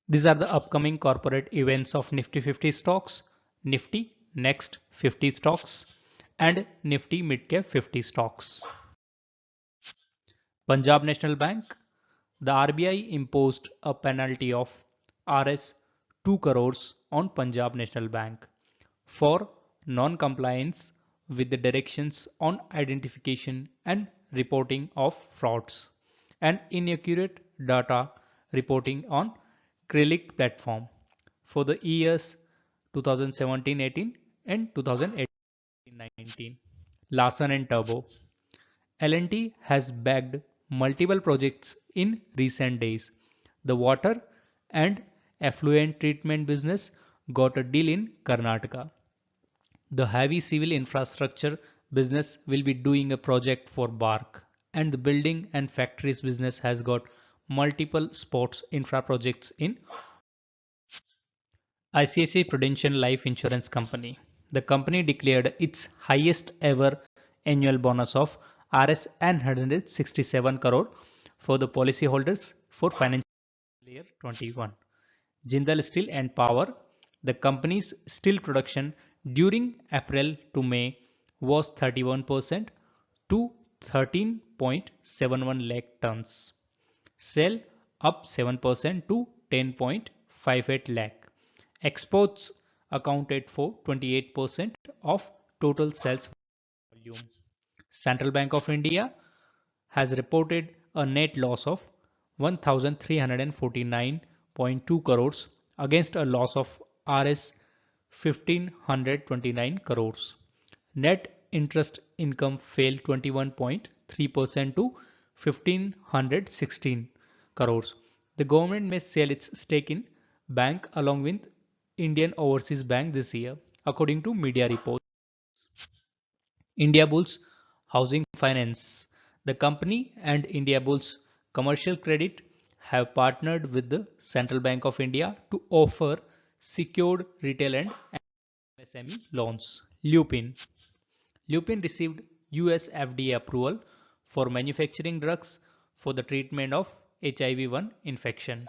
These are the upcoming corporate events of Nifty 50 stocks, Nifty Next 50 stocks, and Nifty Midcap 50 stocks. Punjab National Bank. The RBI imposed a penalty of Rs 2 crores on Punjab National Bank for non-compliance with the directions on identification and reporting of frauds and inaccurate data reporting on Kralik platform for the years 2017-18 and 2018-19. Larsen and Turbo. L&T has bagged multiple projects in recent days. The water and effluent treatment business got a deal in Karnataka. The heavy civil infrastructure business will be doing a project for BARC, and the building and factories business has got multiple sports infra projects in ICICI Prudential Life Insurance Company. The company declared its highest ever annual bonus of Rs 167 crore for the policyholders for financial year 21. Jindal Steel and Power. The company's steel production during April to May was 31% to 13.71 lakh tons. Sale up 7% to 10.58 lakh. Exports accounted for 28% of total sales volume. Central Bank of India has reported a net loss of 1349.2 crores against a loss of Rs 1529 crores. Net interest income fell 21.3% to 1516 crores. The government may sell its stake in bank along with Indian Overseas Bank this year, according to media reports. Indiabulls Housing Finance. The company and Indiabulls Commercial Credit have partnered with the Central Bank of India to offer secured retail and MSME loans. Lupin. Lupin received US FDA approval for manufacturing drugs for the treatment of HIV-1 infection.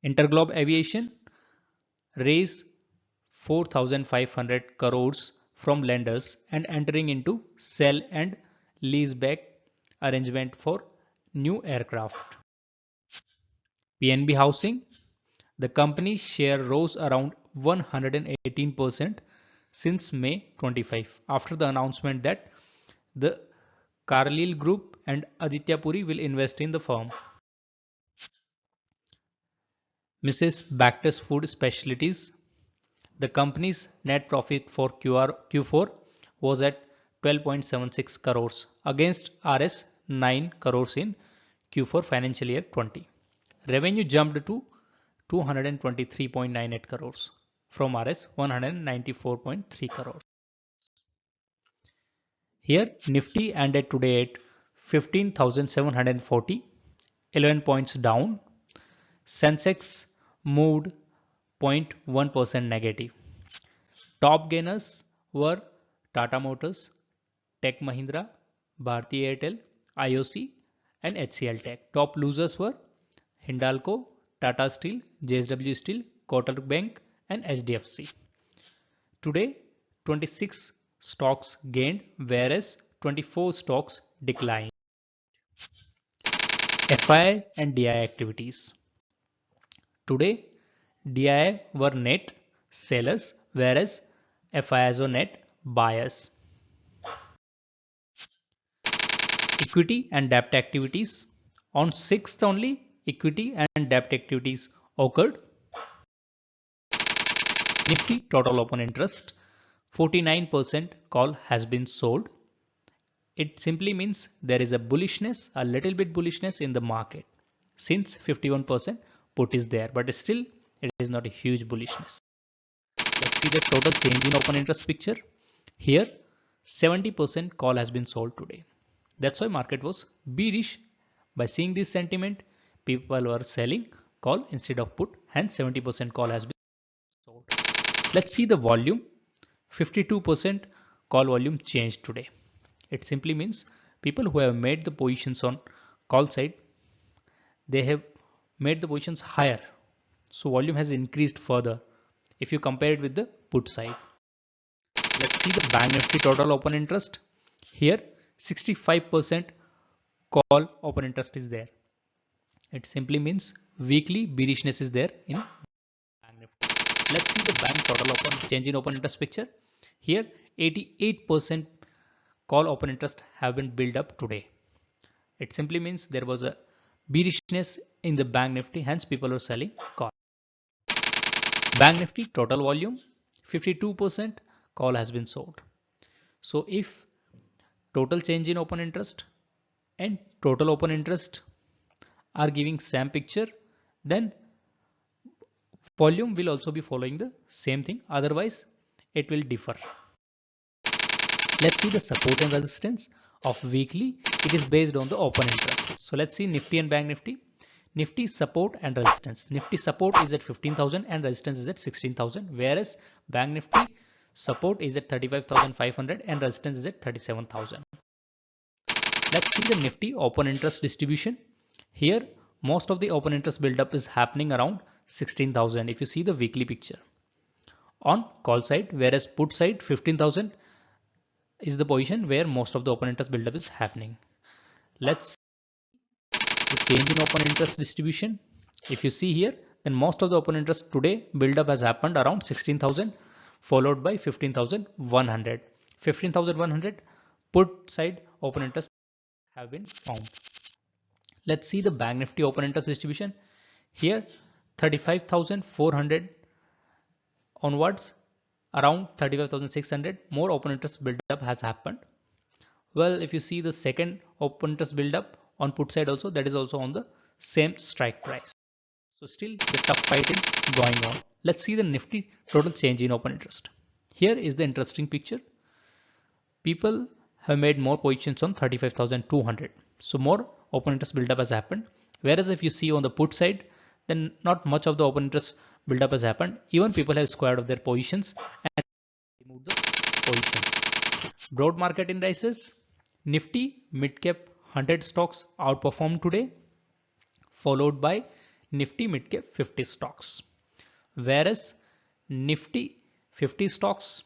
Interglobe Aviation raised 4,500 crores from lenders and entering into sell and leaseback arrangement for new aircraft. PNB Housing. The company's share rose around 118% since May 25 after the announcement that the Carlyle Group and Aditya Puri will invest in the firm. Mrs. Bector's Food Specialties. The company's net profit for Q4 was at 12.76 crores against Rs 9 crores in Q4 financial year 20. Revenue jumped to 223.98 crores from Rs 194.3 crores. Here Nifty ended today at 15,740, 11 points down. Sensex moved 0.1% negative. Top gainers were Tata Motors, Tech Mahindra, Bharti Airtel, IOC and HCL Tech. Top losers were Hindalco, Tata Steel, JSW Steel, Kotak Bank and HDFC. Today 26 stocks gained whereas 24 stocks declined. FI and DI activities. Today DI were net sellers whereas FIs were net buyers. Equity and debt activities. On 6th only, equity and debt activities occurred. Nifty total open interest 49% call has been sold. It simply means there is a bullishness, a little bit bullishness in the market since 51% put is there, but still it is not a huge bullishness. Let's see the total change in open interest picture. Here 70% call has been sold today. That's why market was bearish. By seeing this sentiment, people were selling call instead of put, hence 70% call has been sold. Let's see the volume. 52% call volume changed today. It simply means people who have made the positions on call side, they have made the positions higher. So volume has increased further if you compare it with the put side. Let's see the Bank Nifty total open interest. Here 65% call open interest is there. It simply means weekly bearishness is there in Bank Nifty. Let's see the bank total open change in open interest picture. Here 88% call open interest have been built up today. It simply means there was a bearishness in the Bank Nifty, hence people are selling call. Bank Nifty total volume 52% call has been sold. So if total change in open interest and total open interest are giving same picture, then volume will also be following the same thing, otherwise it will differ. Let's see the support and resistance of weekly. It is based on the open interest. So let's see Nifty and Bank Nifty. Nifty support and resistance. Nifty support is at 15,000 and resistance is at 16,000, whereas Bank Nifty support is at 35,500 and resistance is at 37,000. Let's see the Nifty open interest distribution. Here most of the open interest buildup is happening around 16,000 if you see the weekly picture on call side, whereas put side 15,000 is the position where most of the open interest buildup is happening. Let's see the change in open interest distribution. If you see here, then most of the open interest today buildup has happened around 16,000 followed by 15,100. 15,100 put side open interest have been found. Let's see the Bank Nifty open interest distribution. Here 35,400 onwards, around 35,600 more open interest buildup has happened. Well, if you see the second open interest buildup on put side also, that is also on the same strike price. So still the tough fight is going on. Let's see the Nifty total change in open interest. Here is the interesting picture. People have made more positions on 35,200. So more open interest buildup has happened. Whereas if you see on the put side, then not much of the open interest buildup has happened. Even people have squared off their positions and removed the positions. Broad market indices. Nifty mid cap 100 stocks outperformed today, followed by Nifty mid cap 50 stocks. Whereas Nifty 50 stocks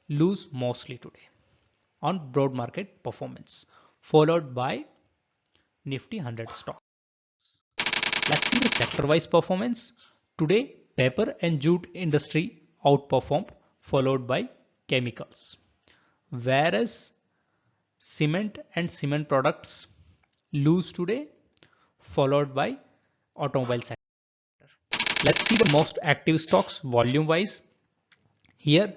lose mostly today on broad market performance, followed by Nifty 100 stocks. Let's see the sector wise performance. Today paper and jute industry outperformed, followed by chemicals. Whereas cement and cement products lose today, followed by automobile sector. Let's see the most active stocks volume wise. Here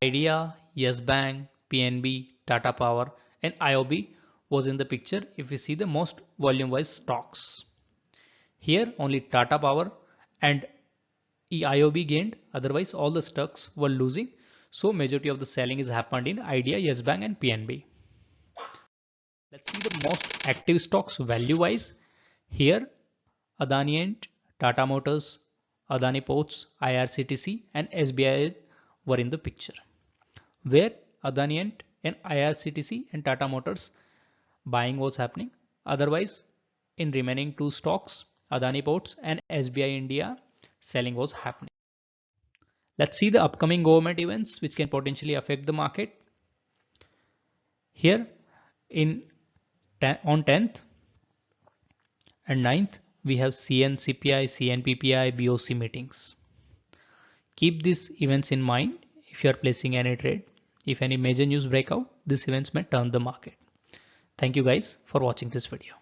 Idea, Yes Bank, PNB, Tata Power and IOB was in the picture if we see the most volume wise stocks. Here only Tata Power and IOB gained, otherwise all the stocks were losing. So majority of the selling is happened in Idea, Yes Bank and PNB. Let's see the most active stocks value wise. Here Adani and Tata Motors, Adani Ports, IRCTC and SBI were in the picture, where Adani and IRCTC and Tata Motors buying was happening. Otherwise in remaining two stocks Adani Ports and SBI India selling was happening. Let's see the upcoming government events which can potentially affect the market. Here on 10th and 9th we have CNCPI, CNPPI, BOC meetings. Keep these events in mind if you are placing any trade. If any major news break out, these events may turn the market. Thank you guys for watching this video.